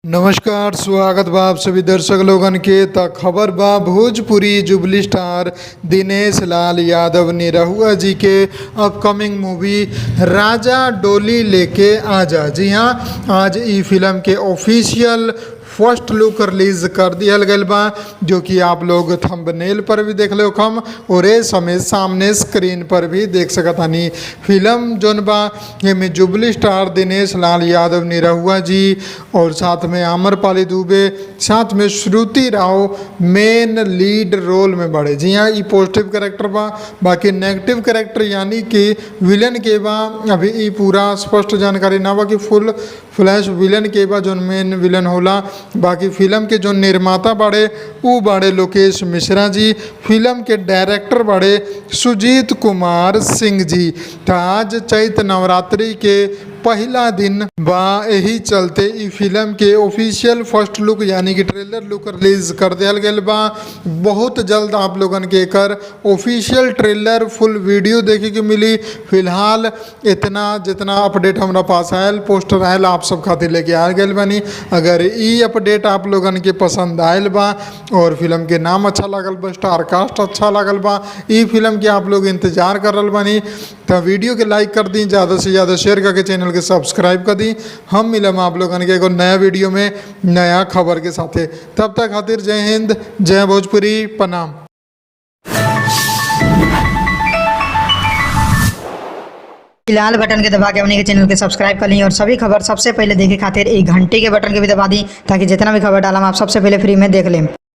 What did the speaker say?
नमस्कार, स्वागत बा आप सभी दर्शक लोगन के। त खबर बा भोजपुरी जुबली स्टार दिनेश लाल यादव निरहुआ जी के अपकमिंग मूवी राजा डोली लेके आजा। जी हाँ, आज ई फिल्म के ऑफिशियल फर्स्ट लुक रिलीज कर दिया गया बा, जो कि आप लोग थंबनेल पर भी देख लो खम और ए समय सामने स्क्रीन पर भी देख सकत हनी। फिल्म जोन बा में जुबली स्टार दिनेश लाल यादव निरहुआ जी और साथ में आम्रपाली दुबे, साथ में श्रुति राव मेन लीड रोल में बढ़े। जी हाँ, ये पॉजिटिव कैरेक्टर बा, बाकी नेगेटिव कैरेक्टर यानी कि विलन के बा अभी ये पूरा स्पष्ट जानकारी ना बा कि फुल फ्लैश विलन के बा जोन मेन विलन होला। बाकी फिल्म के जो निर्माता बाड़े वो बाड़े लोकेश मिश्रा जी, फिल्म के डायरेक्टर बाड़े सुजीत कुमार सिंह जी। तो आज चैत नवरात्रि के पहला दिन बा, यही चलते ई फिल्म के ऑफिशियल फर्स्ट लुक यानी कि ट्रेलर लुक रिलीज कर दिया गया बा। बहुत जल्द आप लोगन के एकर ऑफिशियल ट्रेलर फुल वीडियो देखे के मिली। फिलहाल इतना जितना अपडेट हमारा पास आयल, पोस्टर आयल, आप सब खातिर लेके आ गए बानी। अगर ई अपडेट आप लोगन के पसंद आयल बा और फिल्म के नाम अच्छा लागल बा, स्टार कास्ट अच्छा लागल बा, ई फिल्म के आप लोग इंतजार कर रहा बानी, तो वीडियो के लाइक कर दी, ज़्यादा से ज़्यादा शेयर करके चैनल के सब्सक्राइब कर दी। हम मिलम आप लोगन के एगो नया वीडियो में नया खबर के साथे। तब तक खातिर जय हिंद, जय भोजपुरी, प्रणाम। लाल बटन के दबा के अपने के चैनल के सब्सक्राइब कर ली और सभी खबर सबसे पहले देखे खातिर एक घंटे के बटन के भी दबा दी, ताकि जितना भी खबर डालम आप सबसे पहले फ्री में देख लें।